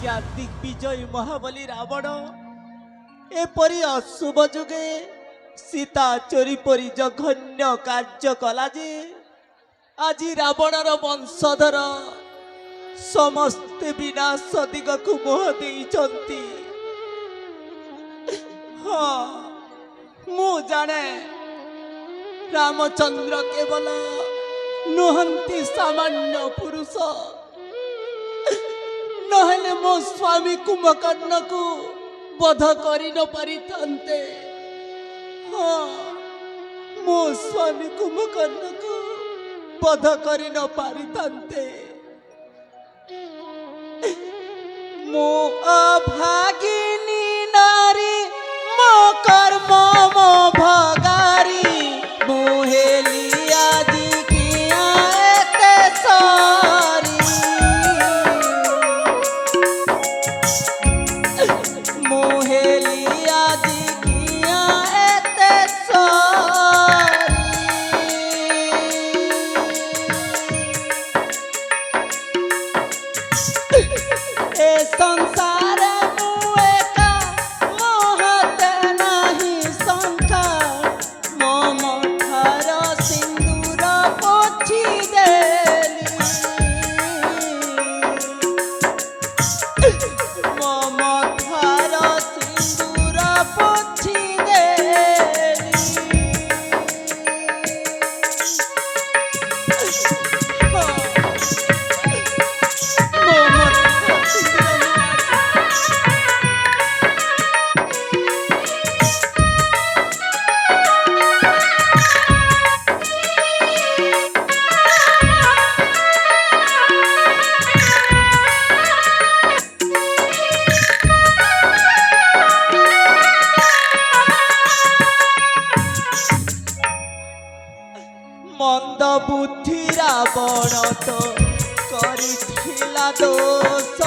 क्या दिग्विजयी महाबली रावण एपरी अशुभ जुगे सीता चोरी परी जघन्य कार्य कला जे आज रावणर वंशधर समस्ते विनाश दिग को मोह देइचंती। हाँ मु जाने रामचंद्र केवल नुहंती सामान्य पुरुष नहले मो स्वामी कुंभकर्ण को बध करि न पारिथान्ते। हाँ मो स्वामी कुंभकर्ण को बध करि न पारिथान्ते। मो अभागिनी नारी मो कर्म मो भगारी मोहेली आदि किया एते सारी मोहेली आदि किया एते सारी ए संसार मुएका मोहते नहीं शंका मम ठार सिंदूर पोछि देली मम ठार सिंदूर पोछि देली मंद बुद्धि रावण तो करिथिला दोष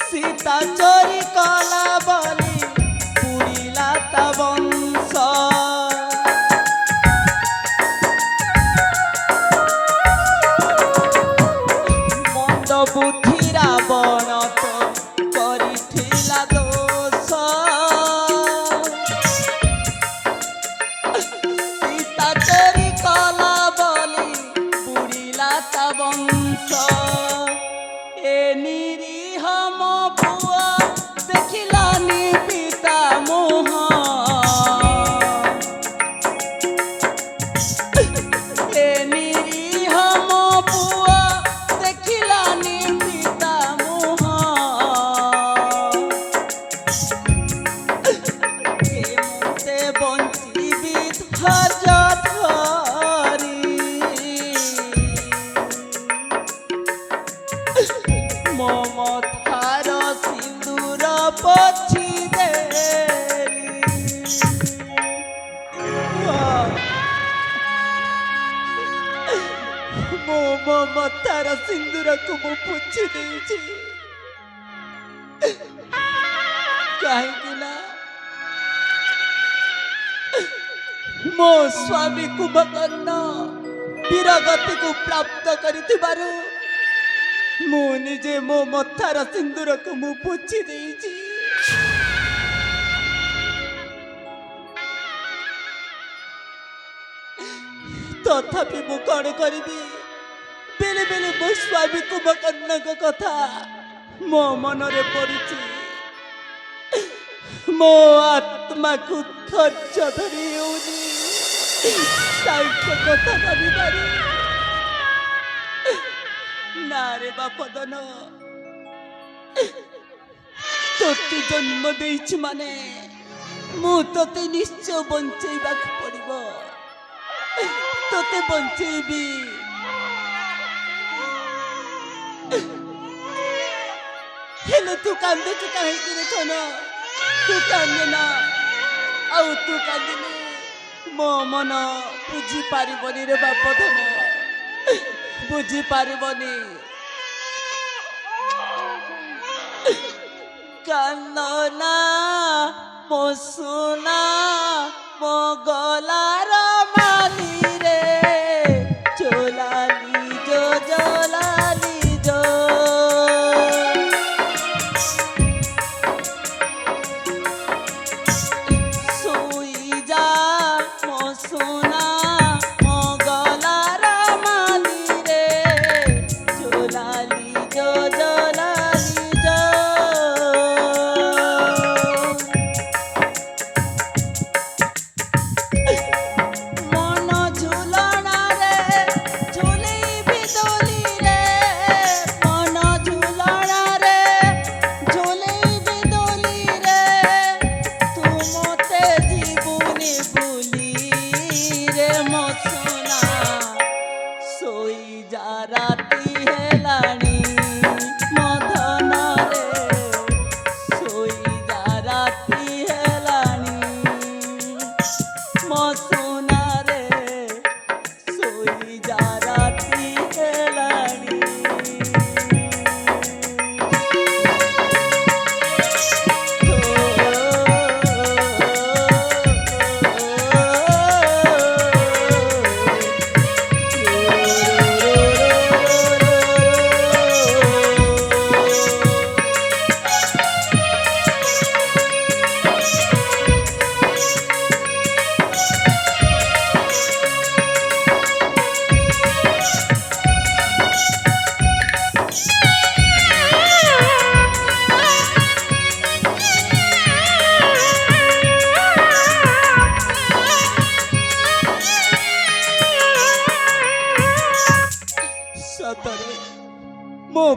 सीता चोरी कला बली पुरिला ता वंश मंद बुद्धि रावण तो करिथिला दोष सीता चोरी कला बली पुरिला ता वंश ए निरीह मो पुआ देखिलानी पिता मोह ए निरीह मो पुआ देखिलानी पिता मोह के मुते बंचिबी धैर्य धरी मम थार सिंदूर पोछि देली मो मम थार सिंदूर को मु पोछि देछि काहेकि ना मो स्वामी कुंभकर्ण वीरगति को प्राप्त करिथिबारु मु निजे मो मथार सिंदूर को मु पोछि देइछि। तथापि मु कौन करिबी बेले बेले मो स्वामी कुंभकर्ण को कथा मो मनरे पड़ुछि मो आत्मा को धैर्य धरी होउनी तांको कथा भाबिबारी ना रे बापदन तोते जन्म देइछि माने मु तोते निश्चय बंचेइबा पड़िबो तोते बंचेइबी हेले तू कांदे तू काहे कि थन तू कांदे ना आउ तू कांदिनी मो मन बुझी पारिबनी रे बापधन बुझी पारिबनी कांदना मो सुना मो गलार माली रे चोलाली जो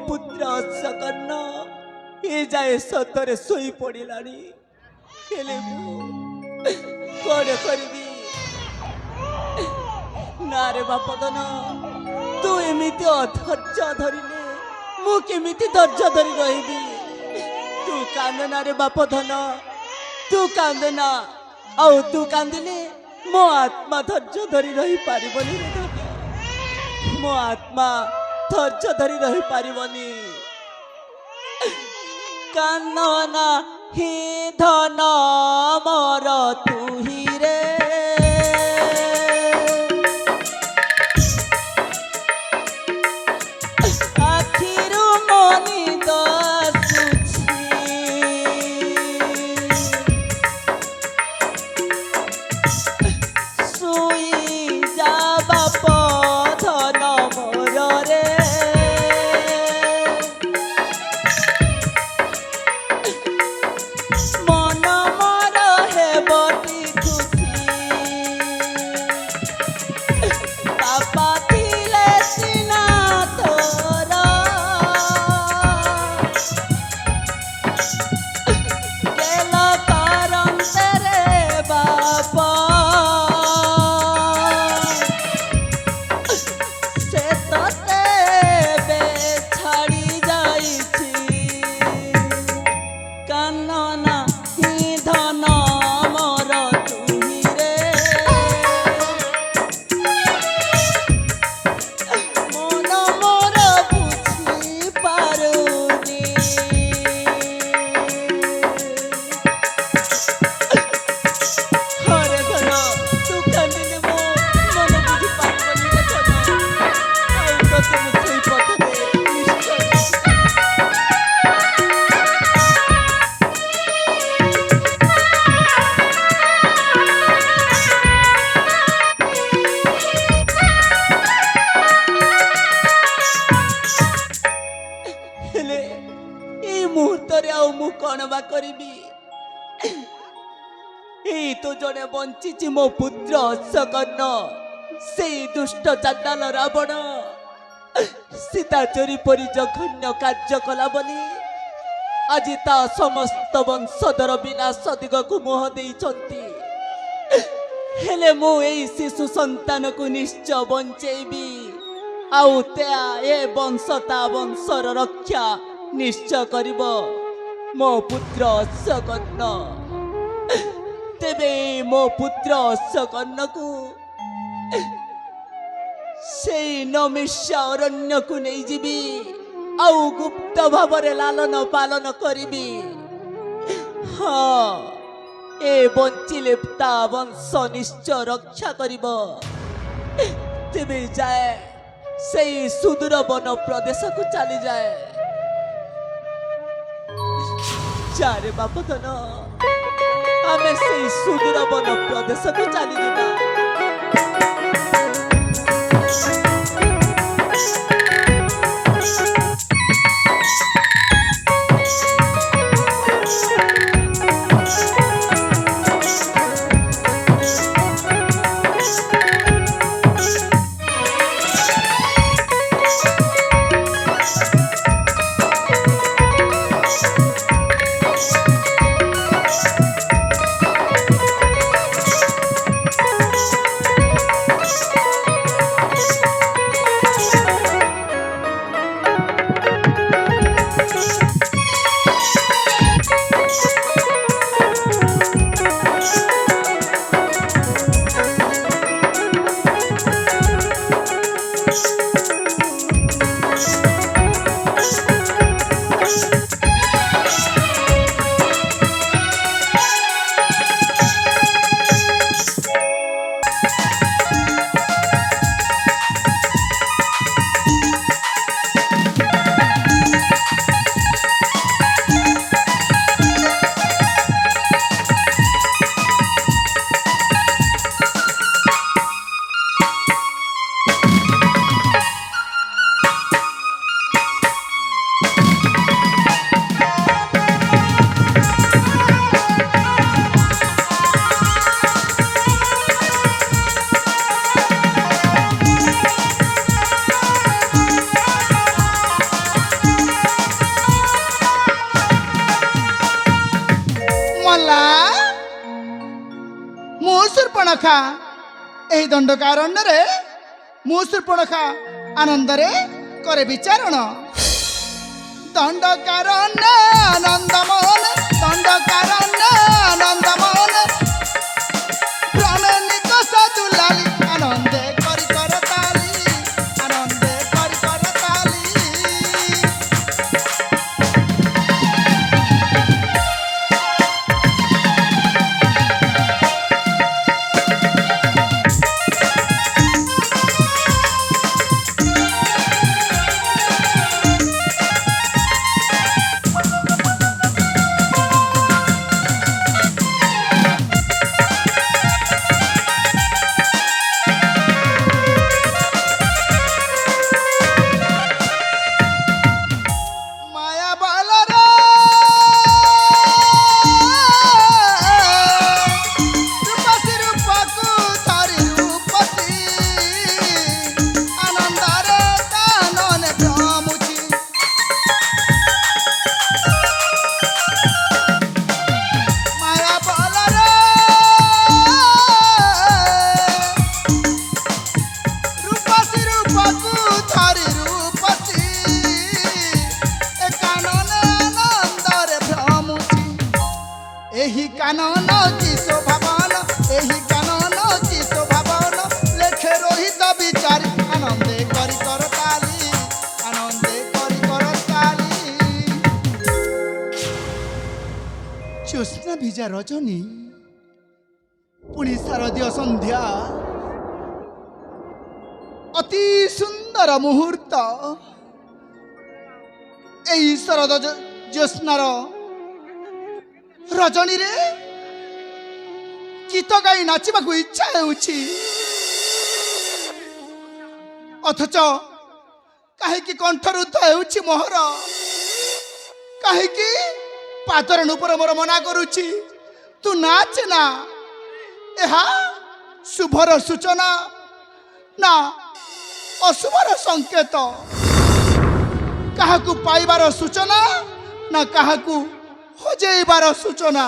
पुत्र सकर्ण ए जाए सतरे सोई पड़िलानी हेले कौन करबी ना रे बाप धन तू एमिति अधैर्य धरिले मु केमिति धैर्य धरि रहिबी तू कांदना रे बाप धन तू कांदना आउ तू कांदिले मो आत्मा धैर्य धरि रही पारिबनी रे धन मो आत्मा धैर्य धरि रही पारिबनी कांदना हे धन मोर तू ही रे आखिरु मनी दसुछि सोई जा बाप धन मोर रे मन मोर हेबटी खुशी बापा थिले सिना तोर गेल करन्ते रे बापा से तोते बे छाड़ी जाइछि कानना ही धन मोर तुही रे मन मोर बुझी पारुनी हरे धन तू कांदिले मो मन बुझी पारुनी रे धन आउ तते मु सेई पथरे निश्चय हेले ए मुहूर्तरे आउ मु कौन बा करिबी एई तो जने बंचिछि मो पुत्र सकर्ण से दुष्ट चांडाल रावण सीता चोरी परी जघन्य कार्य कला बोली आज ता समस्त वंशधर विनाश दिगकु मोह देइछन्ति हेले मु एई शिशु संतान को निश्चय बंचेबी आउ त्या ए वंश ता वंशर रक्षा निश्चय करिब मो पुत्र सकर्ण तेबे मो पुत्र सकर्ण को से नमिष्या अरण्य को नहीं जीवी आउ गुप्त भावरे लालन पालन करिबी हाँ ए बंचिले ता वंश निश्चय रक्षा करिब तेबे जाए से सुदूर वन प्रदेश को चली जाए चारे बाप धन आमे से सुदूर वन प्रदेश को चली जावा ଶୂର୍ପଣଖା ଏହି ଦଣ୍ଡକାରଣ୍ୟରେ ମୁଁ ଶୂର୍ପଣଖା ଆନନ୍ଦରେ କରେ ବିଚାରଣ। ଦଣ୍ଡକାରଣ୍ୟ ଆନନ୍ଦ ମନ ଦଣ୍ଡକାରଣ୍ୟ ଆନନ୍ଦ ମନ ପ୍ରେମିକ ସଦୁଲାଲି ଆନନ୍ଦେ କରି କରତାଲି ଆନନ୍ଦେ କରି କରତାଲି। ଏହି କାନନ କି ଶୋଭାବନ ଏହି କାନନ କି ଶୋଭାବନ ଲେଖେ ରୋହିତ ବିଚାରି ଆନନ୍ଦେ କରି କରତାଲି ଆନନ୍ଦେ କରି କରତାଲି। ଜ୍ୟୋତ୍ସ୍ନା ଭିଜା ରଜନୀ ପୁଣି ଶାରଦୀୟ ସନ୍ଧ୍ୟା ଅତି ସୁନ୍ଦର ମୁହୂର୍ତ୍ତ। ଏହି ଶରଦ ଜ୍ୟୋତ୍ସ୍ନାର ରଜନୀରେ ଗୀତ ଗାଇ ନାଚିବାକୁ ଇଚ୍ଛା ହେଉଛି, ଅଥଚ କାହିଁକି କଣ୍ଠରୁଦ୍ଧ ହେଉଛି ମୋହର, କାହିଁକି ପାଦର ନୂପୁର ମୋର ମନା କରୁଛି ତୁ ନାଚ ନା। ଏହା ଶୁଭର ସୂଚନା ନା ଅଶୁଭର ସଂକେତ, କାହାକୁ ପାଇବାର ସୂଚନା ନା କାହାକୁ ହଜେଇବାର ସୂଚନା।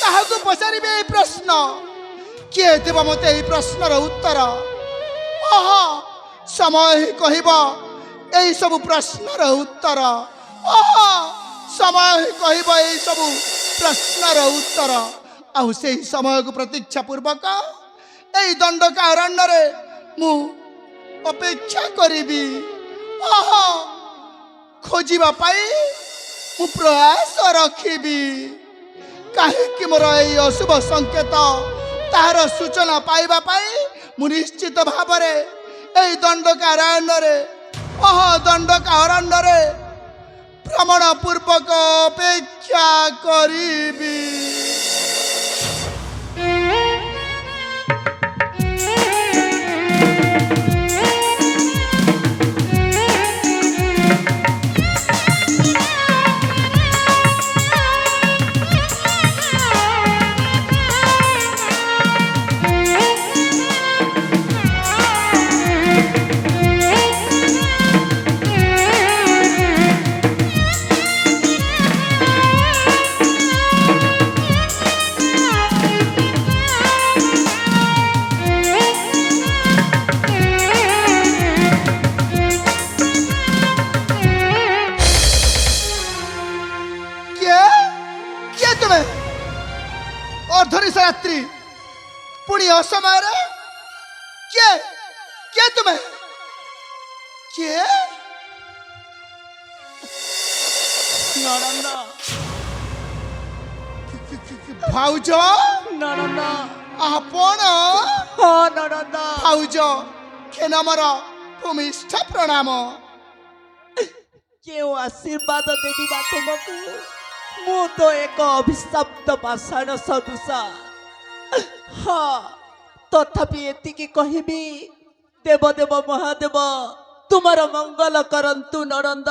କାହାକୁ ପଚାରିବେ ଏହି ପ୍ରଶ୍ନ, କିଏ ଦେବ ମୋତେ ଏହି ପ୍ରଶ୍ନର ଉତ୍ତର? ସମୟ ହିଁ କହିବ ଏହି ସବୁ ପ୍ରଶ୍ନର ଉତ୍ତର। ସମୟ ହିଁ କହିବ ଏହି ସବୁ ପ୍ରଶ୍ନର ଉତ୍ତର। ଆଉ ସେହି ସମୟକୁ ପ୍ରତୀକ୍ଷା ପୂର୍ବକ ଏହି ଦଣ୍ଡକାରଣ୍ୟରେ ମୁଁ ଅପେକ୍ଷା କରିବି। ଖୋଜିବା ପାଇଁ ମୁଁ ପ୍ରୟାସ ରଖିବି, କାହିଁକି ମୋର ଏହି ଅଶୁଭ ସଂକେତ ତାହାର ସୂଚନା ପାଇବା ପାଇଁ ମୁଁ ନିଶ୍ଚିତ ଭାବରେ ଏହି ଦଣ୍ଡକାରଣ୍ୟରେ ଦଣ୍ଡକାରଣ୍ୟରେ ଭ୍ରମଣ ପୂର୍ବକ ଅପେକ୍ଷା କରିବି। अर्धनिशरात्रि पुणी असमय किए किए तुम्हें किए ननंद भाउज ननंद आपण हाँ ननंद भाउज खेनमर भूमिष्ठ प्रणाम। क्यों आशीर्वाद देवी बा तुमको मु तो एक अभिशप्त पाषाण सदृश। हाँ तथापि एतिकी कहबी देवदेव महादेव तुमर मंगल करंतु ननंद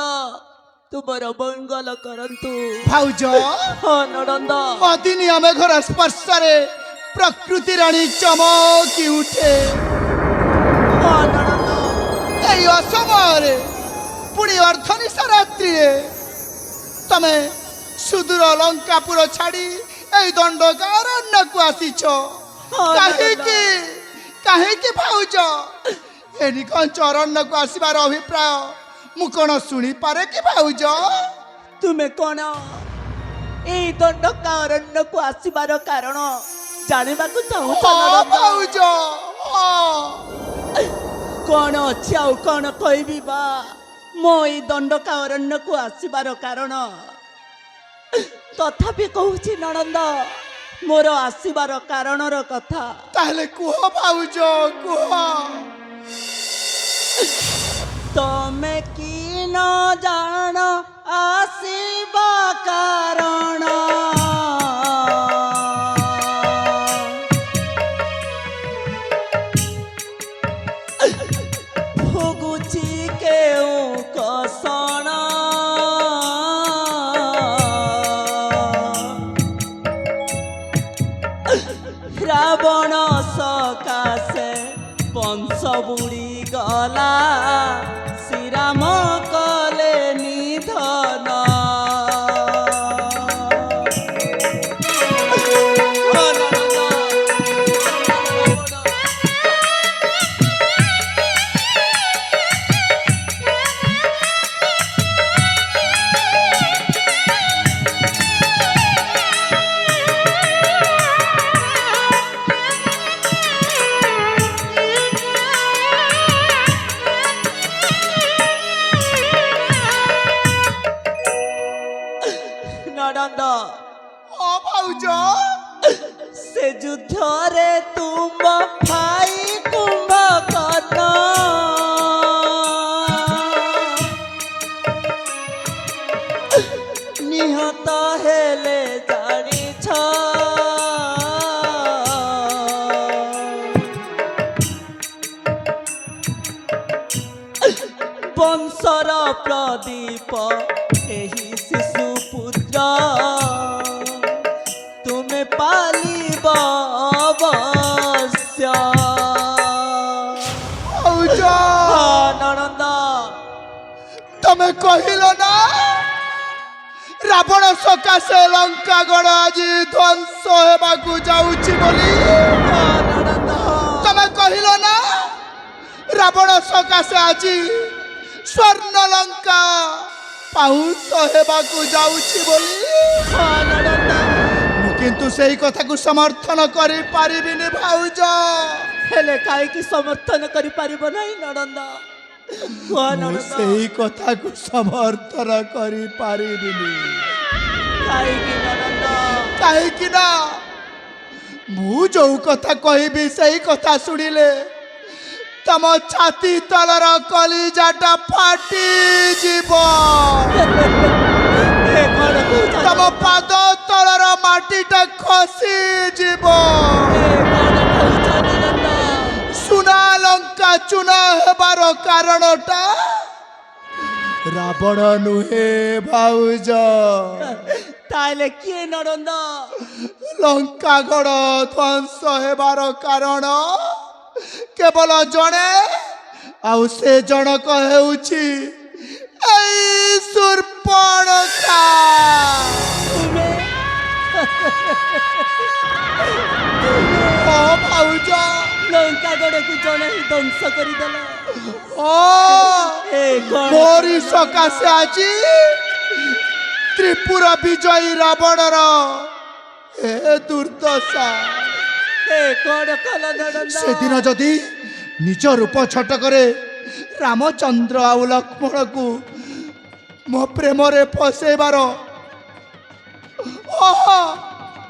तुमर मंगल करंतु भाउज। हाँ ननंद अदिनिया मेघर स्पर्श रे प्रकृति रानी चमकी उठे। हाँ ननंद এই অসময়ে পুଣି অর্ধনিশা রাত্রিরে তুমি সুদূর লঙ্কাপুর ছাড়ি এই দণ্ডকারণ্যকু আসিছ। ହଁ, କାହିଁକି କାହିଁକି ଭାଉଜ ଏନି କ'ଣ ଚରଣକୁ ଆସିବାର ଅଭିପ୍ରାୟ ମୁଁ କ'ଣ ଶୁଣିପାରେ କି ଭାଉଜ? ତୁମେ କ'ଣ ଏଇ ଦଣ୍ଡକା ଅରଣ୍ୟକୁ ଆସିବାର କାରଣ ଜାଣିବାକୁ ଚାହୁଁଛ ହଁ ନଣନ୍ଦ? ଭାଉଜ ହଁ। କ'ଣ ଅଛି ଆଉ କ'ଣ କହିବି ବା? ମୋ ଏଇ ଦଣ୍ଡକା ଅରଣ୍ୟକୁ ଆସିବାର କାରଣ ତଥାପି କହୁଛି ନଣନ୍ଦ, ମୋର ଆସିବାର କାରଣର କଥା। ତାହେଲେ କୁହ ଭାଉଜ କୁହ। ତମେ କି ନ ଜାଣ ଆସିବା କାରଣ, ଭୋଗୁଛି କେଉଁ କଷଣ, ରାବଣ ସକାଶେ ବଂଶ ବୁଡ଼ି ଗଲା, ଶ୍ରୀରାମ କଲେ ନିଧନ। ନଣନ୍ଦ, ହଁ ଭାଉଜ ସେ ଯୁଦ୍ଧରେ ତୁମ ଭାଇ କୁମ୍ଭକର୍ଣ୍ଣ ନିହତ ହେଲେ ଜାଣିଛ, ବଂଶର ପ୍ରଦୀପ ଏହି ଶିଶୁ ପୁତ୍ର, ତୁମେ ପାଲିବ ଅବଶ୍ୟ। ଭାଉଜ ନଣନ୍ଦ, ତମେ କହିଲ ନା ରାବଣ ସକାଶେ ଲଙ୍କାଗଡ଼ ଆଜି ଧ୍ୱଂସ ହେବାକୁ ଯାଉଛି ବୋଲି। ନଣନ୍ଦ, ତମେ କହିଲ ନା ରାବଣ ସକାଶେ ଆଜି ସ୍ୱର୍ଣ୍ଣ ଲଙ୍କା ପାଉଁଶ ହେବାକୁ ଯାଉଛି ବୋଲି। ନଣନ୍ଦ, ମୁଁ କିନ୍ତୁ ସେଇ କଥାକୁ ସମର୍ଥନ କରିପାରିବିନି ଭାଉଜ। ହେଲେ କାହିଁକି ସମର୍ଥନ କରିପାରିବ ନାହିଁ ନଣନ୍ଦ? ମୁଁ ନଣନ୍ଦ, ସେଇ କଥାକୁ ସମର୍ଥନ କରିପାରିବିନି କାହିଁକି ନଣନ୍ଦ? କାହିଁକି ନା ମୁଁ ଯୋଉ କଥା କହିବି ସେଇ କଥା ଶୁଣିଲେ ତମ ଛାତି ତଳର କଲିଜାଟା ଫାଟିଯିବ, ଏ କ'ଣ କହୁଛ? ତମ ପାଦ ତଳର ମାଟିଟା ଖସିଯିବ, ଏ କ'ଣ କହୁଛ ନଣନ୍ଦ? ସୁନା ଲଙ୍କା ଚୁନା ହେବାର କାରଣଟା ରାବଣ ନୁହେଁ ଭାଉଜ, ତାହେଲେ କିଏ ନଣନ୍ଦ? ଲଙ୍କାଗଡ଼ ଧ୍ୱଂସ ହେବାର କାରଣ କେବଳ ଜଣେ, ଆଉ ସେ ଜଣକ ହେଉଛି ଏଇ ଶୂର୍ପଣଖା। ତୁମେ ହଁ ଭାଉଜ ଲଙ୍କାଗଡ଼କୁ ଜଣେ ହିଁ ଧ୍ୱଂସ କରିଦେଲ। ଏ କ'ଣ ମୋରି ସକାଶେ ଆଜି ତ୍ରିପୁର ବିଜୟୀ ରାବଣର ଏ ଦୁର୍ଦ୍ଦଶା। ଏ କ'ଣ କଲ ନଣନ୍ଦ? ସେଦିନ ଯଦି ନିଜ ରୂପ ଛଟକରେ ରାମଚନ୍ଦ୍ର ଆଉ ଲକ୍ଷ୍ମଣକୁ ମୋ ପ୍ରେମରେ ଫସେଇବାର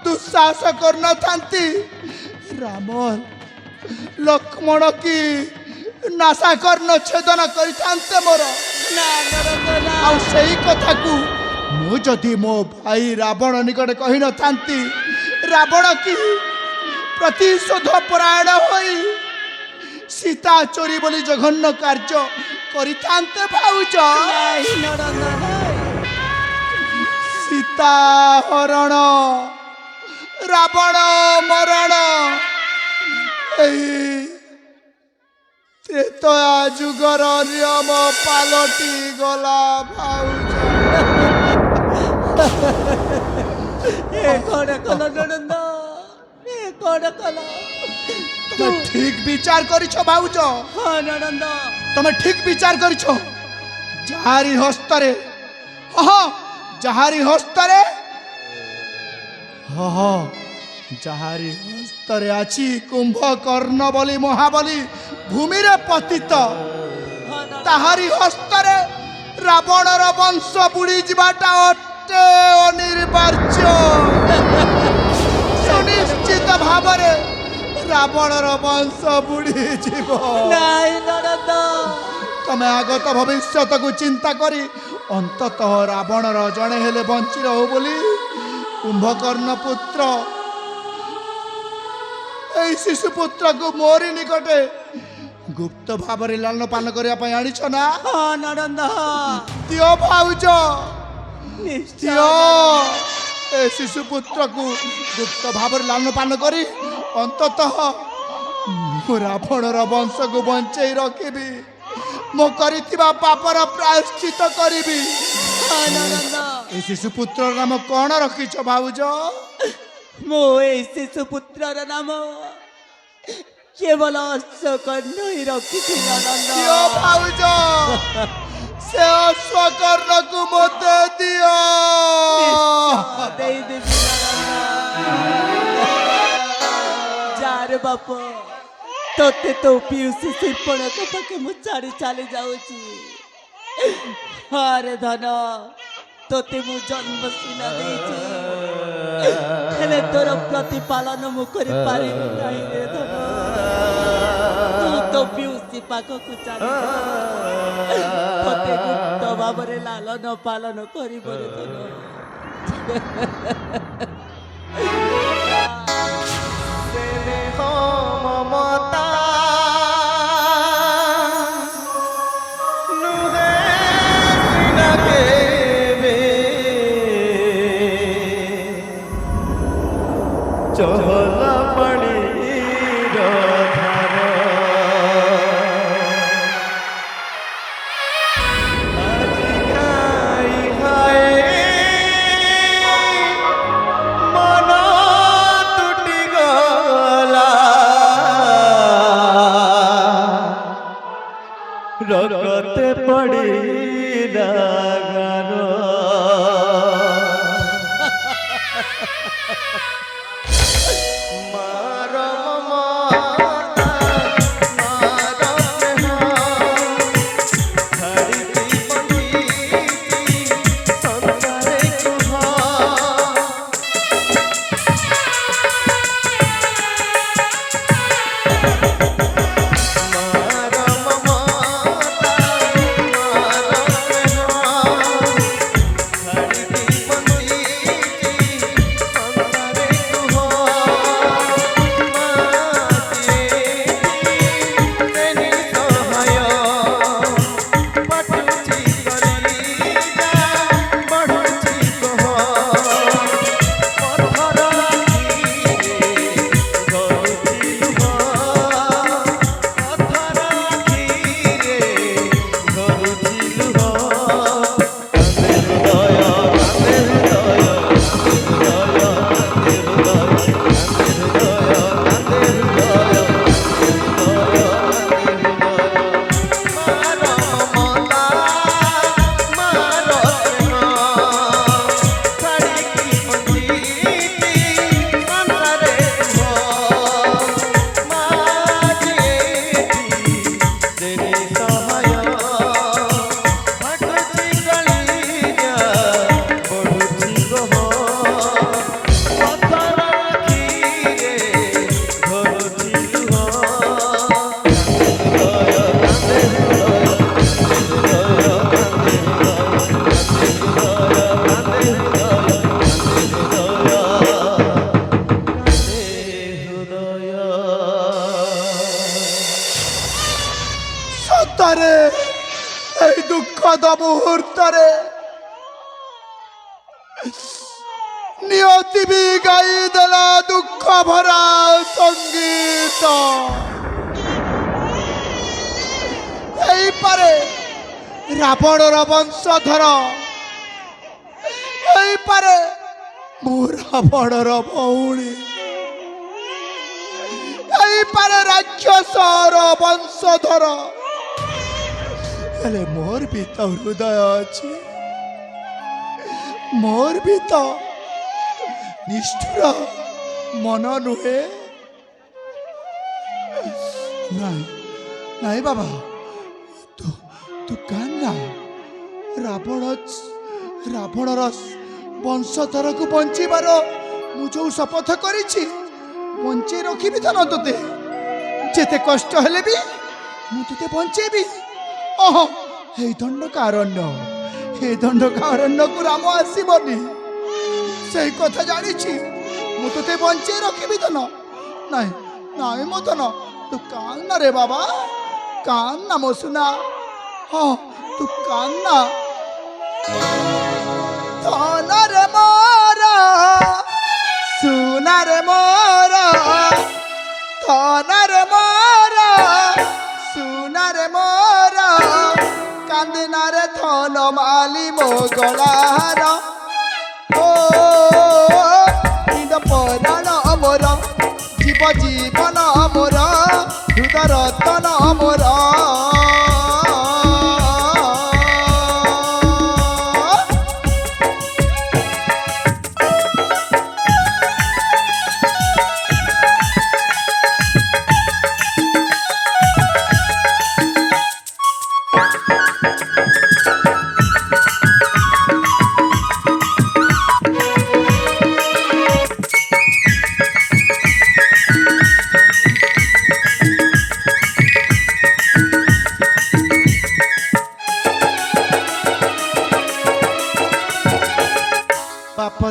ଦୁଃସାହସ କରିନଥାନ୍ତି, ରାମ ଲକ୍ଷ୍ମଣ କି ନାସାକର୍ଣ୍ଣ ଛେଦନ କରିଥାନ୍ତେ ମୋର। ନା ନଣନ୍ଦ ନା। ଆଉ ସେଇ କଥାକୁ ମୁଁ ଯଦି ମୋ ଭାଇ ରାବଣ ନିକଟରେ କହିନଥାନ୍ତି, ରାବଣ କି ପ୍ରତିଶୋଧ ପରାୟଣ ହୋଇ ସୀତା ଚୋରି ବୋଲି ଜଘନ୍ୟ କାର୍ଯ୍ୟ କରିଥାନ୍ତେ ଭାଉଜ। ନାହିଁ ନଣନ୍ଦ ନାହିଁ। ସୀତା ହରଣ ରାବଣ ମରଣ ଏହି ତ୍ରେତୟା ଯୁଗର ନିୟମ ପାଲଟି ଗଲା ଭାଉଜ। ଏ କ'ଣ କଲ ନଣନ୍ଦ? ଏ କଣ କଲ? তুমি ঠিক বিচার করিছ ভাউজ, ହଁ ନଣନ୍ଦ, তুমি ঠিক বিচার করিছ। যাহারি হস্তরে যাহারি হস্তরে যাহারি হস্তরে আছি কুম্ভকর্ণ বলি মহাবলী ভূমিরে পতিত, তাহারি হস্তরে রাবণর বংশ বুড়ি যাওয়াটা অটে অনিবার্য। সুনিশ্চিত ভাବରେ রাবণর বংশ বুড়ি যাব। ନାଇଁ ନଣନ୍ଦ, ତମେ ଆଗତ ଭବିଷ୍ୟତକୁ ଚିନ୍ତା କରି ଅନ୍ତତଃ ରାବଣର ଜଣେ ହେଲେ ବଞ୍ଚି ରହୁ ବୋଲି କୁମ୍ଭକର୍ଣ୍ଣ ପୁତ୍ର এই ଶିଶୁପୁତ୍ରକୁ ମୋରି ନିକଟେ ଗୁପ୍ତ ଭାବରେ ଲାଳନ ପାନ କରିବା ପାଇଁ ଆଣିଛ ନା? ହଁ ନଣନ୍ଦ, ଦିଅ ଭାଉଜ, ନିଶ୍ଚୟ ଦିଅ। ଏ ଶିଶୁପୁତ୍ରକୁ ଗୁପ୍ତ ଭାବରେ ଲାଳନ ପାନ କରି ଅନ୍ତତଃ ମୁଁ ରାବଣର ବଂଶକୁ ବଞ୍ଚେଇ ରଖିବି, ମୁଁ କରିଥିବା ପାପର ପ୍ରାୟଶ୍ଚିତ କରିବି। ହଁ ନଣନ୍ଦ, ଏ ଶିଶୁପୁତ୍ରର ନାମ କ'ଣ ରଖିଛ ଭାଉଜ? ମୁଁ ଏଇ ଶିଶୁପୁତ୍ରର ନାମ କେବଳ ଅଶ୍ୱକର୍ଣ୍ଣ ହିଁ ରଖିଛି ନଣନ୍ଦ। ଦିଅ ଭାଉଜ, ସେ ଅଶ୍ୱକର୍ଣ୍ଣକୁ ମୋତେ ଦିଅ। ଦେଇଦେବି ନଣନ୍ଦ। ଯାର ବାପ, ତୋତେ ତୋ ପିଉସୀ ଶିଳ୍ପଣଙ୍କ ପାଖେ ମୁଁ ଛାଡ଼ି ଚାଲି ଯାଉଛି। ହରେ ଧନ, ତୋତେ ମୁଁ ଜନ୍ମ ସିନା ଦେଇଛି, ହେଲେ ତୋର ପ୍ରତିପାଳନ ମୁଁ କରିପାରିବି ନାହିଁ ରେ ଧନ। ତୁ ତୋ ପିଉସୀ ପାଖକୁ ଚାଲି ଯା, ତୋତେ ଗୁପ୍ତ ଭାବରେ ଲାଳନ ପାଳନ କରିବ ରେ ଧନ। মমতা নুহে সিনাকে চহলা পানি ধার আজি ঘাই ঘাই মন তুটি গলা রগতে পড়ি ডাগার মার মমতা মার স্নেহ ছাড়িতি বঞ্চিতি সংসারে কুহ মার মমতা মার স্নেহ ছাড়িতি বঞ্চিতি সংসারে কুহ তেনি সহায় পটুছি কলিজা বড়ুছি কহ পথর আখিরে গৌছি লুহ পথর আখিরে গৌছি লুহ কান্দে হৃদয় কান্দে হৃদয় কান্দে হৃদয় কান্দে হৃদয় মার মমতা মার স্নেহ ছাড়িকি বঞ্চিতি সংসারে কুহ মাঝেটি তেরি সহায় ভাটুছি কলিজা বড়ুছি গহ পথর আখিরে ধরুছি লুহ ସତରେ এই ଦୁଃଖଦ ମୁହୂର୍ତ୍ତରେ ନିୟତି ବି ଗାଇଦେଲା ଦୁଃଖ ଭରା ସଙ୍ଗୀତ। ହେଇପାରେ ରାବଣର ବଂଶଧର, ହେଇପାରେ ମୁଁ ରାବଣର ଭଉଣୀ, ହେଇପାରେ ରାକ୍ଷସର ବଂଶଧର, ହେଲେ ମୋର ବି ତ ହୃଦୟ ଅଛି, ମୋର ବି ତ ନିଷ୍ଠୁର ମନ ନୁହେଁ। ନାଇଁ ନାଇଁ ବାବା, ତୁ କାନ୍ନା। ରାବଣର ବଂଶଧରକୁ ବଞ୍ଚିବାର ମୁଁ ଯୋଉ ଶପଥ କରିଛି, ବଞ୍ଚେଇ ରଖିବି ତ ନା ତୋତେ। ଯେତେ କଷ୍ଟ ହେଲେ ବି ମୁଁ ତୋତେ ବଞ୍ଚେଇବି। ଓହୋ, ହେଇ ଦଣ୍ଡକାରଣ୍ୟକୁ ରାମ ଆସିବନି, ସେଇ କଥା ଜାଣିଛି। ମୁଁ ତୋତେ ବଞ୍ଚେଇ ରଖିବି ତ ନା। ନାଇଁ ନାଇଁ ମୋ ଧନ, ତୁ କାନ୍ନା ରେ ବାବା, କାନ୍ନା ମୋ ସୁନା। ହଁ ତୁ କାନ୍ନା। ଧନରେ ମୋର, ସୁନାରେ ମୋର, ଧନରେ ମୋର, ସୁନାରେ ମୋର, କାନ୍ଦିନାରେ ଧନ ମାଲି ମୋ ଗଳାର। ଓ ପରାଣ ମୋର, ଜୀବନ ମୋର, ହୃଦ ରତନ ମୋର।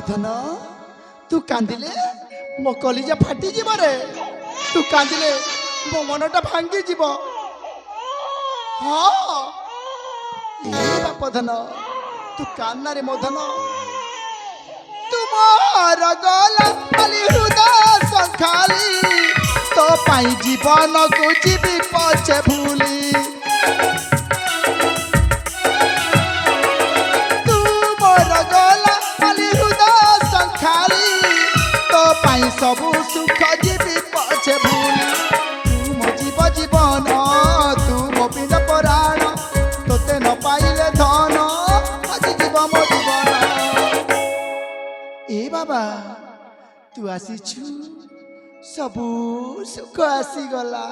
ଧନ, ତୁ କାନ୍ଦିଲେ ମୋ କଲିଜା ଫାଟିଯିବ ରେ। ତୁ କାନ୍ଦିଲେ ମୋ ମନଟା ଭାଙ୍ଗିଯିବ। ହଁ ବାପ ଧନ, ତୁ କାନ୍ନାରେ ମୋ ଧନ। ତୁମର ଗଲା ଖାଲି ହୃଦୟ ସଙ୍ଖାଲି, ତୋ ପାଇଁ ଜୀବନକୁ ଯିବି ପଛେ ଭୁଲି। ସବୁ ସୁଖ ଯିବି ପଛେ ଭୁଲି। ତୁ ମୋ ଜୀବନ, ତୁ ମୋ ବିନା ପରାଣ, ତୋତେ ନ ପାଇଲେ ଧନ ଆଜି ଯିବ ମୋ ଜୀବନ। ଏ ବାବା ତୁ ଆସିଛୁ, ସବୁ ସୁଖ ଆସିଗଲା।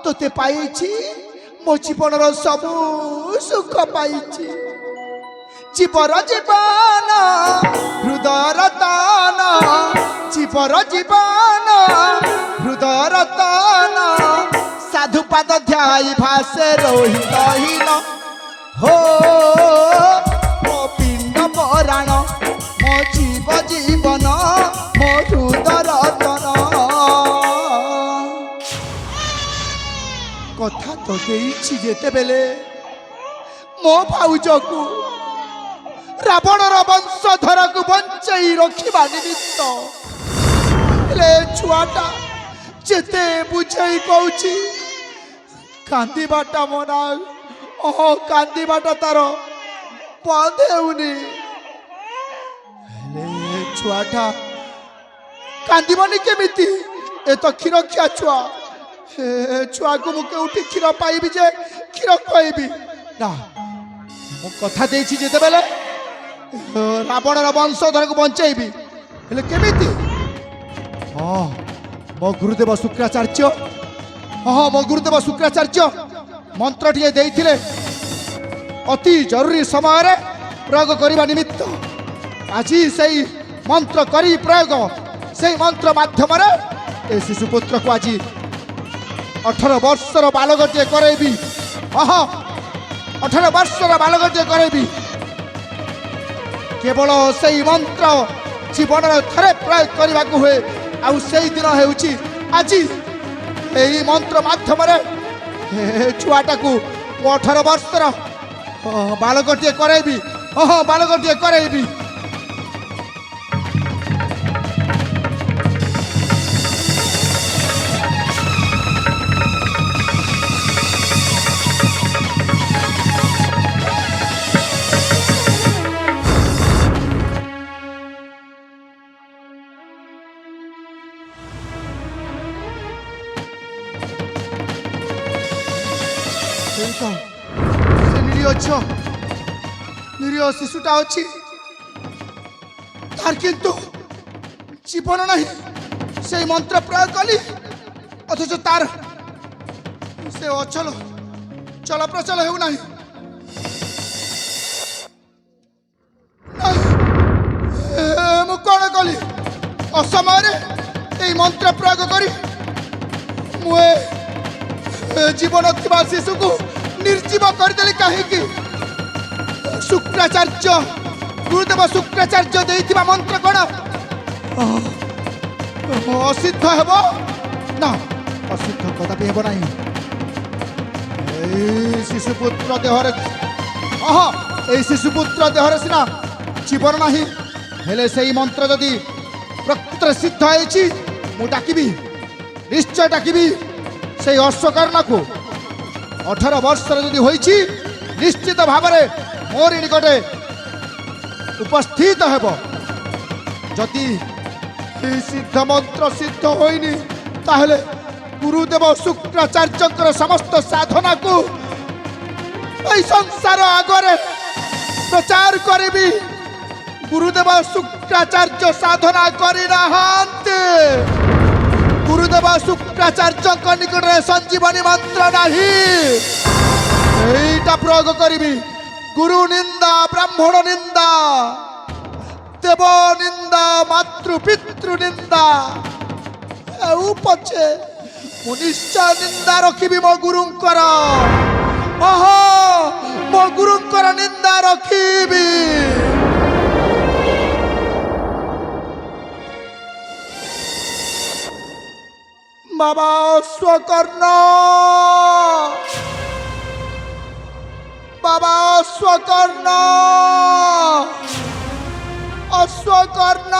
ତୋତେ ପାଇଛି, ମୋ ଜୀବନର ସବୁ ସୁଖ ପାଇଛି। ଜୀବର ଜୀବନ ହୃଦୟ ରତନ, ଜୀବର ଜୀବନ ହୃଦୟ ରତନ, ସାଧୁ ପାଦ ଧ୍ୟାଇ ଭାସେ ରୋହିତହୀନ। ହୋ ମୋ ପିଣ୍ଡ ପରାଣ, ମୋ ଜୀବନ, ମୋ ହୃଦୟ ରତନ। କଥା ତ ଦେଇଛି ଯେତେବେଳେ ମୋ ଭାଉଜକୁ, ରାବଣର ବଂଶଧରକୁ ବଞ୍ଚେଇ ରଖିବା ନିମିତ୍ତ, ହେଲେ ଛୁଆଟା ଯେତେ ବୁଝେଇ କହୁଛି କାନ୍ଦିବାଟା ମନା, କାନ୍ଦିବାଟା ତାର ବନ୍ଦ ହେଉନି। ହେଲେ ଛୁଆଟା କାନ୍ଦିବନି କେମିତି? ଏ ତ କ୍ଷୀର ଖିଆ ଛୁଆ। ଛୁଆକୁ ମୁଁ କେଉଁଠି କ୍ଷୀର ପାଇବି ଯେ କ୍ଷୀର ଖୁଆଇବି? ନା, ମୁଁ କଥା ଦେଇଛି ଯେତେବେଳେ ରାବଣର ବଂଶଧରକୁ ବଞ୍ଚେଇବି, ହେଲେ କେମିତି? ହଁ ମୋ ଗୁରୁଦେବ ଶୁକ୍ରାଚାର୍ଯ୍ୟ, ମୋ ଗୁରୁଦେବ ଶୁକ୍ରାଚାର୍ଯ୍ୟ ମନ୍ତ୍ରଟିଏ ଦେଇଥିଲେ ଅତି ଜରୁରୀ ସମୟରେ ପ୍ରୟୋଗ କରିବା ନିମିତ୍ତ। ଆଜି ସେଇ ମନ୍ତ୍ର କରି ପ୍ରୟୋଗ, ସେଇ ମନ୍ତ୍ର ମାଧ୍ୟମରେ ଏ ଶିଶୁପୁତ୍ରକୁ ଆଜି 18 ବର୍ଷର ବାଲକଟିଏ କରେଇବି। 18 ବର୍ଷର ବାଲକଟିଏ କରେଇବି। କେବଳ ସେଇ ମନ୍ତ୍ର ଜୀବନରେ ଥରେ ପ୍ରୟୋଗ କରିବାକୁ ହୁଏ, ଆଉ ସେଇ ଦିନ ହେଉଛି ଆଜି। ଏହି ମନ୍ତ୍ର ମାଧ୍ୟମରେ ଛୁଆଟାକୁ 18 ବର୍ଷର ବାଲକଟିଏ କରେଇବି। ବାଲକଟିଏ କରେଇବି। ସେଇ ତ ସେ ନିରୀହ ଶିଶୁଟା ଅଛି ତାର କିନ୍ତୁ ଜୀବନ ନାହିଁ সেই মন্ত্র প্রয়োগ কলি অথচ তার সে অচল চলপ্রচল হেউ নাই মু কোণ কলি অসময়ে এই মন্ত্র প্রয়োগ করি মু জীবন থিবা শিশুকে নির্জীব করিদেলি কাহিকি শুক্রাচার্য গুরুদেব শুক্রাচার্য দেইথিবা মন্ত্র কোণ অসিদ্ধ হব না অসিদ্ধ কদাপি হব নাই এই শিশুপুত্র দেহরে এই শিশুপুত্র দেহরে সিনা জীবন নাহি হেলে সেই মন্ত্র যদি প্রকৃତରେ সিদ্ধ হয়েছি মু ডাকিবি নিশ্চয় ডাকিবি সেই অশ্বকর্ণাকু 18 বর্ষর যদি হয়েছি নিশ্চিত ভাবে মোর নিকটে উপস্থিত হব যদি এই সিদ্ধ মন্ত্র সিদ্ধ হয়নি তাহলে গুরুদেব শুক্রাচার্যଙ୍କର সমস্ত সাধনাকু এই সংসার আগরে প্রচার করিবি গুরুদেব শুক্রাচার্য সাধনা করি নাহান্তে গুরুদেব শুক্রাচার্যଙ୍କ নিকটে সঞ্জীবনী মন্ত্র নাহি এইটা প্রয়োগ করিবি গুরু নিন্দা ব্রাহ্মণ নিন্দা দেব নিন্দা মাতৃ পিতৃ নিন্দা এউ পଛେ ମୁଁ ନିଶ୍ଚୟ ନିନ୍ଦା ରଖିବି ମୋ ଗୁରୁଙ୍କର ମୋ ଗୁରୁଙ୍କର ନିନ୍ଦା ରଖିବି ବାବା ଅଶ୍ୱକର୍ଣ୍ଣ ବାବା ଅଶ୍ୱକର୍ଣ୍ଣ অশ্বকর্ণ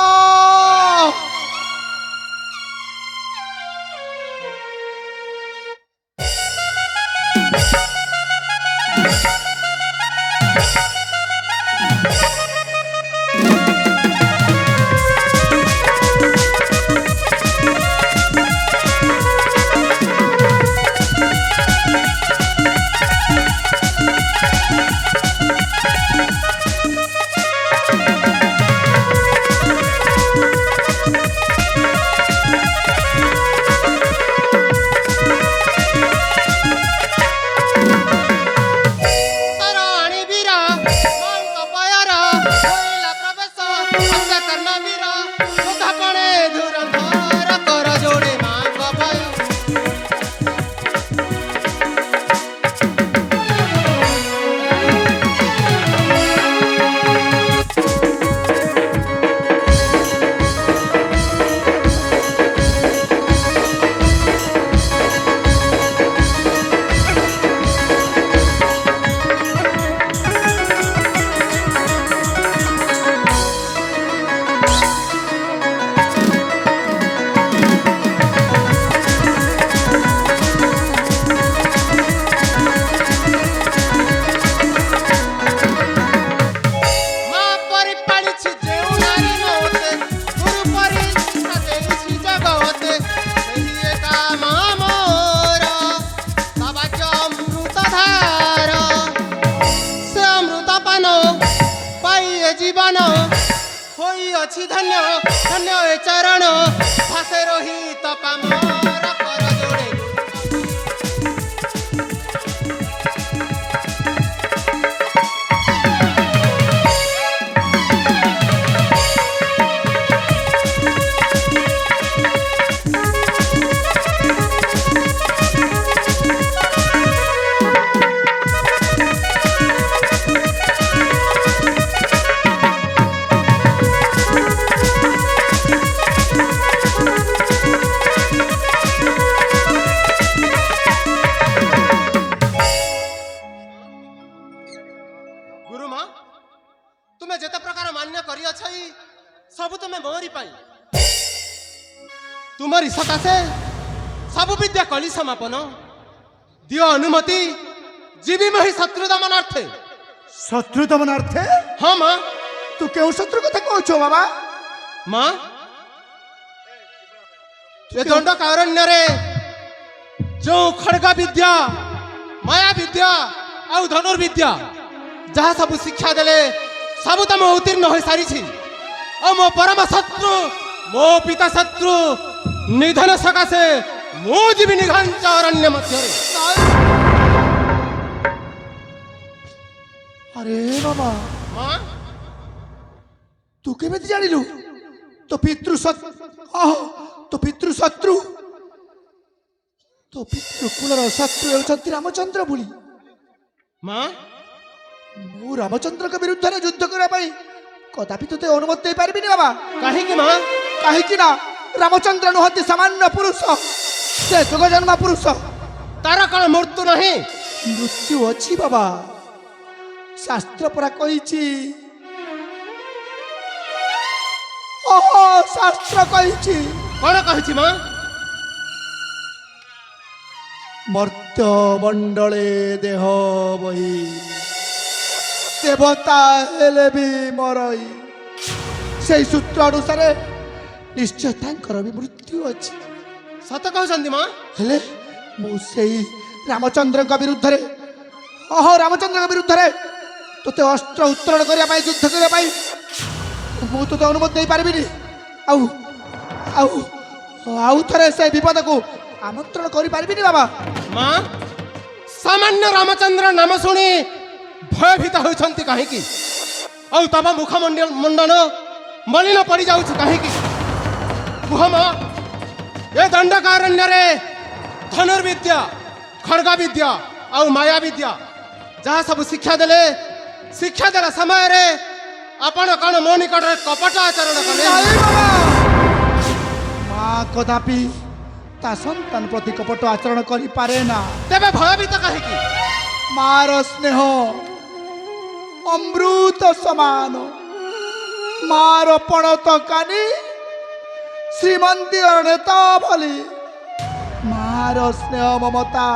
ଅଛି ଧନ୍ୟ ଧନ୍ୟ ଏ ଚରଣ ଭାସେ ରହି ତପା ମୋର କର ଯୋଡ଼େ तुमे जेते प्रकार मान्य करियछ सब तुमे मोरी पाई तुम्हारी सकाशे सब विद्या कली समापन दियो अनुमति जीवी मही शत्रु दमनार्थे शत्रु दमनार्थे हाँ माँ तू क्यों शत्रु कथा कहछो बाबा माँ ये दंड कारण्य रे जो खड़ग विद्या माया विद्या आउ धनुर्विद्या जहाँ सब शिक्षा देले सब तो मैं उत्तीर्ण हो सारी और मो परम शत्रु मो पिता शत्रु निधन सकाशे मो जीवी निघांच अरण्य मध्य अरे बाबा माँ तू केमिति जानिलु तो पितृ तो पितृ शत्रु तो पितृकुलर शत्रु हेउछन्ति रामचंद्र बोली माँ मु रामचंद्र के विरुद्ध रे युद्ध करा पाई कदापि तोते अनुमति दे पारबिनी बाबा कहीं माँ काहे ना रामचंद्र नुहति सामान्य पुरुष से जुग जन्म पुरुष तार कौन मृत्यु नहीं मृत्यु अछि बाबा शास्त्र परा कहिछि ओहो शास्त्र कहिछि कौन कही माँ मर्त्य मंडले देह बही देवता हेले भी मरई से सूत्र अनुसार निश्चय तांकर भी मृत्यु अछि सत कहते माँ हेले मु सेई रामचंद्र का विरुद्ध रे ओहो रामचंद्र का विरुद्ध रे तोते अस्त्र उत्तोलन करिया पाई युद्ध करिया पाई मु तो अनुमति दे पारबिनी आउ आउ आउ थरे से विपद को आमंत्रण करि पारबिनी बाबा माँ सामान्य रामचंद्र नाम शुणी भयभीत होती कहीं और तब मुखमंडन मलिन पड़ जाऊँ कहीं कुह माँ ये दंडकारण्य धनुर्विद्या खड़गा विद्या और माया विद्या जहाँ सब शिक्षा देला समय रे आपण कौन मो निकट कपट आचरण कले माँ कदापि ता संतान प्रति कपट आचरण करि पारे ना तेबे भयभीत कहीं मार स्नेह अमृत समान मार पणत कानी श्रीमंदिर नेता भली मार स्नेह ममता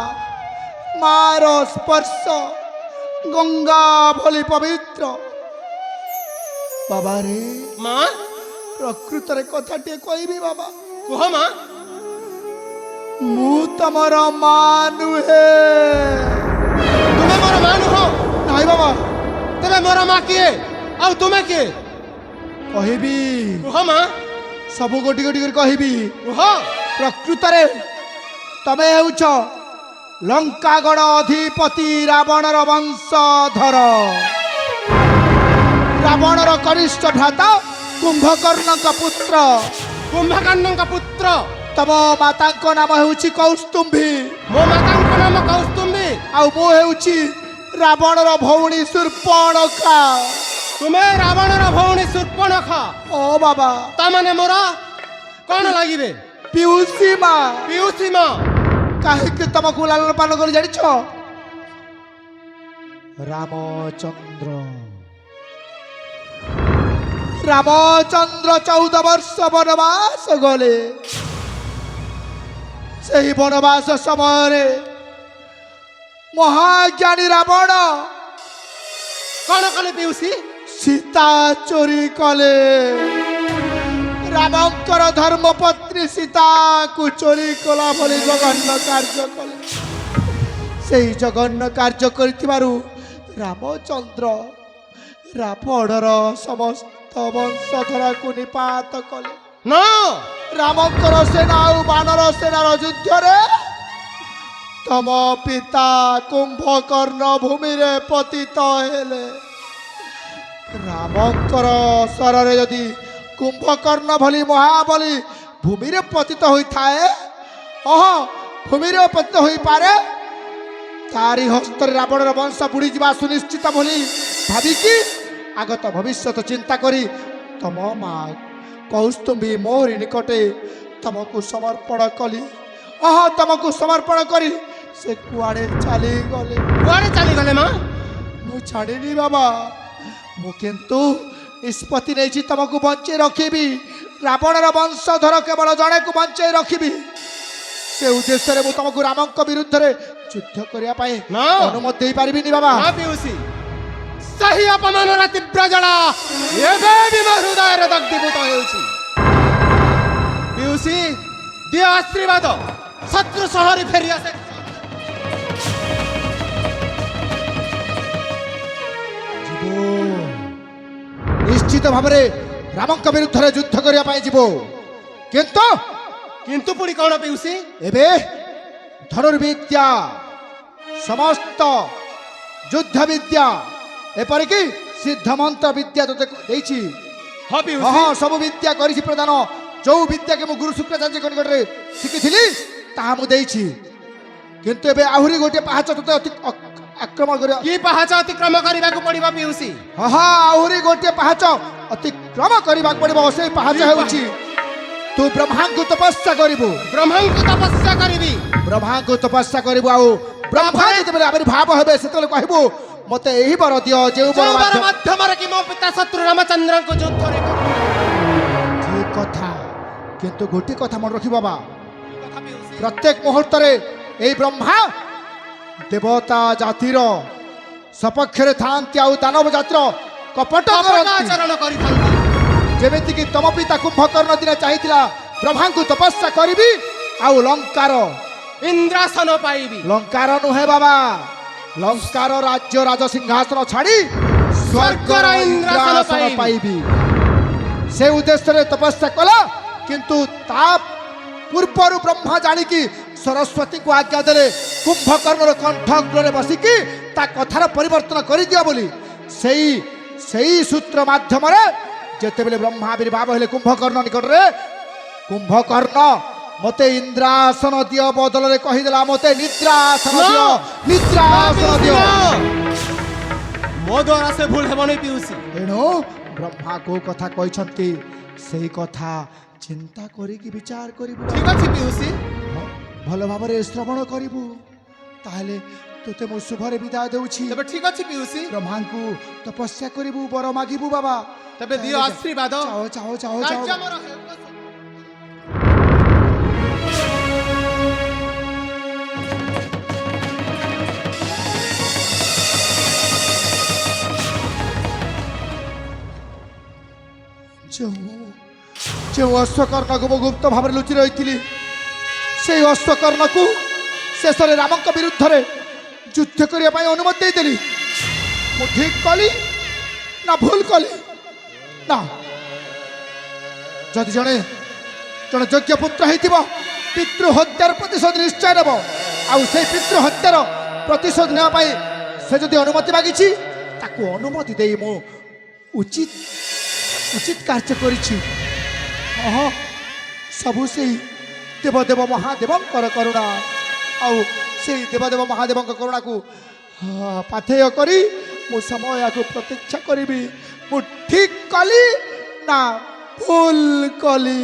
मार स्पर्श गंगा भली पवित्र बाबा रे माँ प्रकृत रे कथा टे कहबी बाबा कुह माँ मु तमर मानु हे तुम्हें मोर माँ नुह नहीं बाबा तेरे मोर माँ किए और तुम्हें किए कहबी कुह माँ सबु गोटी गोटी कर कहबी कुह प्रकृत रे तमे हेउछ लंकागढ़ अधिपति रावणर वंशधर रावणर कनिष्ठ भ्राता कुंभकर्ण का पुत्र कुंभकर्ण का पुत्र तम माता नाम हेउछि कौस्तुंभी मो माता नाम कौस्तुंभी आउ मो हेउछि रावणर भौणी शूर्पणखा तुम्हें रावणर भौणी शूर्पणखा ओ बाबा तामाने मोरा कौन लागिबे पियूसी माँ पियूसी माँ काहे के तमको लालन पालन कर जानिछ रामचंद्र रामचंद्र 14 वर्ष वनवास गले सही वनवास समय महाज्ञानी रावण कौन कले पियूसी सीता चोरी कले रामंकर धर्मपत्नी सीता को चोरी कला भली जघन्य कार्य कले से जघन्य कार्य करिथिबारु रामचंद्र रावणर समस्त वंशधरा को निपात कले न रामंकर सेना और बानर सेनार युद्ध रे तम पिता कुंभकर्ण भूमि रे पतित हेले रामंकर शरण यदि कुंभकर्ण भली महाबली भूमि रे पतित होता है ओह भूमि रे पतित होई पारे तारी हस्त रावणर वंश बुड़ी जा सुनिश्चित बोली भाविकी आगत भविष्य चिंता करी तम माँ कौस्तुंभी मोहरी निकटे तमको समर्पण कली ओह तमको समर्पण करी से कुआड़े चली गले माँ मु छाड़ीनी बाबा मु किंतु निष्पत्ति नहीं तुमको बंचे रखी रावणर वंशधर केवल जड़े को बंचे रखी से उद्देश्य मुझे तुमको राम विरुद्ध रे युद्ध करने अनुमति दे पारिनी बाबा सही अपमान तीव्र जड़ा हृदय दग्धीभूत होउछि दिय आशीर्वाद शत्रु सहरी फेरी आसे ନିଶ୍ଚିତ ଭାବରେ ରାମଙ୍କ ବିରୁଦ୍ଧରେ ଯୁଦ୍ଧ କରିବା ପାଇଁ ଯିବ। କିନ୍ତୁ କିନ୍ତୁ ପୁଣି କ'ଣ ପିଉସୀ? ଏବେ ଧନୁର୍ବିଦ୍ୟା ସମସ୍ତ ଯୁଦ୍ଧ ବିଦ୍ୟା ଏପରିକି ସିଦ୍ଧ ମନ୍ତ୍ର ବିଦ୍ୟା ତୋତେ ଦେଇଛି। ହଁ ପିଉସୀ, ହଁ ସବୁ ବିଦ୍ୟା କରିଛି ପ୍ରଦାନ। ଯୋଉ ବିଦ୍ୟାକେ ମୁଁ ଗୁରୁ ଶୁକ୍ରାଚାର୍ଯ୍ୟଙ୍କ ନିକଟରେ ଶିଖିଥିଲି ତାହା ମୁଁ ଦେଇଛି। କିନ୍ତୁ ଏବେ ଆହୁରି ଗୋଟିଏ ପାହାଚ ତୋତେ ଆକ୍ରମଣ କରିବା। କି ପାହାଚ ଅତିକ୍ରମ କରିବାକୁ ପଡ଼ିବ ପିଉସୀ? ହଁ ହଁ ଆହୁରି ଗୋଟିଏ ପାହାଚ ଅତିକ୍ରମ କରିବାକୁ ପଡ଼ିବ। ସେଇ ପାହାଚ ହେଉଛି ତୁ ବ୍ରହ୍ମାଙ୍କୁ ତପସ୍ୟା କରିବୁ। ବ୍ରହ୍ମାଙ୍କୁ ତପସ୍ୟା କରିବି। ବ୍ରହ୍ମାଙ୍କୁ ତପସ୍ୟା କରିବୁ। ଆଉ ବ୍ରହ୍ମା ଯେତେବେଳେ ଆବିର୍ଭାବ ହେବେ ସେତେବେଳେ କହିବୁ ମତେ ଏହି ବର ଦିଅ ଯେଉଁ ବର ଯେଉଁ ବର ମାଧ୍ୟମ-" ମାଧ୍ୟମରେ କି ମୋ ପିତା ଶତ୍ରୁ ରାମଚନ୍ଦ୍ରଙ୍କୁ ଯୁଦ୍ଧରେ ଠିକ କଥା। କିନ୍ତୁ ଗୋଟିଏ କଥା ମନେ ରଖିବ ବାବା, କଥା ପିଉସୀ। ପ୍ରତ୍ୟେକ ମୁହୂର୍ତ୍ତରେ ଏଇ ବ୍ରହ୍ମା ଦେବତା ଜାତିର ସପକ୍ଷରେ ଥାଆନ୍ତି ଆଉ ଦାନବ ଜାତିର କପଟ କରନ୍ତି। ଆଚରଣ କରିଥାନ୍ତି। ଯେମିତିକି ତମ ପିତା କୁମ୍ଭକର୍ଣ୍ଣ ଦିନେ ଚାହିଁଥିଲା ବ୍ରହ୍ମାଙ୍କୁ ତପସ୍ୟା କରିବି ଆଉ ଲଙ୍କାର ଇନ୍ଦ୍ରାସନ ପାଇବି। ଲଙ୍କାର ନୁହେଁ ବାବା, ଲଙ୍କାର ରାଜ୍ୟ ରାଜସିଂହାସନ ଛାଡ଼ି ସ୍ୱର୍ଗର ଇନ୍ଦ୍ରାସନ ପାଇବି। ସେ ଉଦ୍ଦେଶ୍ୟରେ ତପସ୍ୟା କଲା। କିନ୍ତୁ ତା ପୂର୍ବରୁ ବ୍ରହ୍ମା ଜାଣିକି ସରସ୍ୱତୀଙ୍କୁ ଆଜ୍ଞା ଦେଲେ କୁମ୍ଭକର୍ଣ୍ଣର କଣ୍ଠଗ୍ରରେ ବସିକି ତା କଥାର ପରିବର୍ତ୍ତନ କରିଦିଅ ବୋଲି। ସେଇ ସୂତ୍ର ମାଧ୍ୟମରେ ଯେତେବେଳେ ବ୍ରହ୍ମା ଆବିର୍ଭାବ ହେଲେ କୁମ୍ଭକର୍ଣ୍ଣ ନିକଟରେ, କୁମ୍ଭକର୍ଣ୍ଣ ମତେ ଇନ୍ଦ୍ରାସନ ଦିଅ ବଦଳରେ କହିଦେଲା ମତେ ନିଦ୍ରାସନ ଦିଅ, ନିଦ୍ରାସନ ଦିଅ। ମୋ ଦ୍ୱାରା ସେ ଭୁଲ ହେବନି ପିଉସୀ। ଏଣୁ ବ୍ରହ୍ମା କୋଉ କଥା କହିଛନ୍ତି ସେଇ କଥା ଚିନ୍ତା କରିକି ବିଚାର କରିବୁ। ଠିକ ଅଛି ପିଉସୀ। ଭଲ ଭାବରେ ଶ୍ରବଣ କରିବୁ। ତାହେଲେ ତୋତେ ମୁଁ ଶୁଭରେ ବିଦାୟ ଦେଉଛି। ତେବେ ଠିକ ଅଛି ପିଉସୀ। ବ୍ରହ୍ମାଙ୍କୁ ତପସ୍ୟା କରିବୁ, ବର ମାଗିବୁ ବାବା। ତେବେ ଦିଅ ଆଶୀର୍ବାଦ। ଚାଓ ଚାଓ ଚାଓ କାର୍ଯ୍ୟ ଚାଓ। ମୋର ହେଉ। ଯେଉଁ ଅଶ୍ୱକର୍ଣ୍ଣକୁ ମୁଁ ଗୁପ୍ତ ଭାବରେ ଲୁଚି ରହିଥିଲି, ସେଇ ଅଶ୍ୱକର୍ଣ୍ଣକୁ ଶେଷରେ ରାମଙ୍କ ବିରୁଦ୍ଧରେ ଯୁଦ୍ଧ କରିବା ପାଇଁ ଅନୁମତି ଦେଇଦେଲି। ମୁଁ ଠିକ କଲି ନା ଭୁଲ କଲି? ନା, ଯଦି ଜଣେ ଯୋଗ୍ୟ ପୁତ୍ର ହେଇଥିବ ପିତୃ ହତ୍ୟାର ପ୍ରତିଶୋଧ ନିଶ୍ଚୟ ନେବ। ଆଉ ସେଇ ପିତୃ ହତ୍ୟାର ପ୍ରତିଶୋଧ ନେବା ପାଇଁ ସେ ଯଦି ଅନୁମତି ମାଗିଛି ତାକୁ ଅନୁମତି ଦେଇ ମୁଁ ଉଚିତ କାର୍ଯ୍ୟ କରିଛି। ହଁ, ସବୁ ସେଇ ଦେବଦେବ ମହାଦେବଙ୍କର କରୁଣା। ଆଉ ସେଇ ଦେବଦେବ ମହାଦେବଙ୍କ କରୁଣାକୁ ପାଥେୟ କରି ମୁଁ ସମୟକୁ ପ୍ରତୀକ୍ଷା କରିବି। ମୁଁ ଠିକ କଲି ନା ଭୁଲ କଲି?